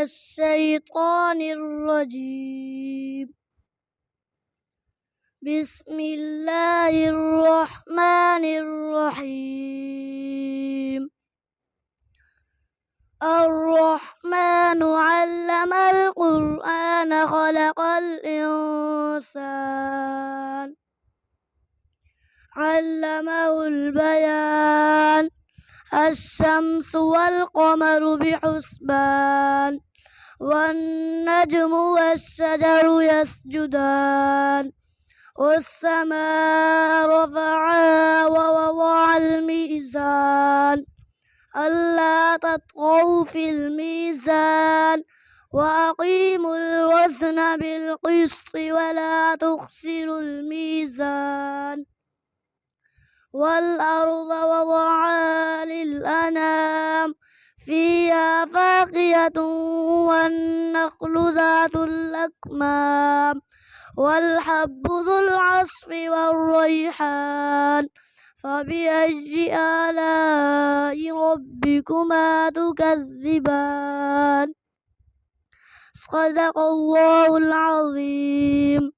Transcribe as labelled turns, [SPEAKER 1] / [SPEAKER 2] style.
[SPEAKER 1] الشيطان الرجيم. بسم الله الرحمن الرحيم. الرحمن علم القرآن خلق الإنسان علمه البيان. الشمس والقمر بحسبان والنجم والشجر يسجدان والسماء رفعها ووضع الميزان ألا تطغوا في الميزان وأقيموا الوزن بالقسط ولا تخسروا الميزان. والأرض وضعها للأنام فيها فاكهة والنخل ذات الأكمام والحب ذو العصف والريحان فبأي آلاء ربكما تكذبان. صدق الله العظيم.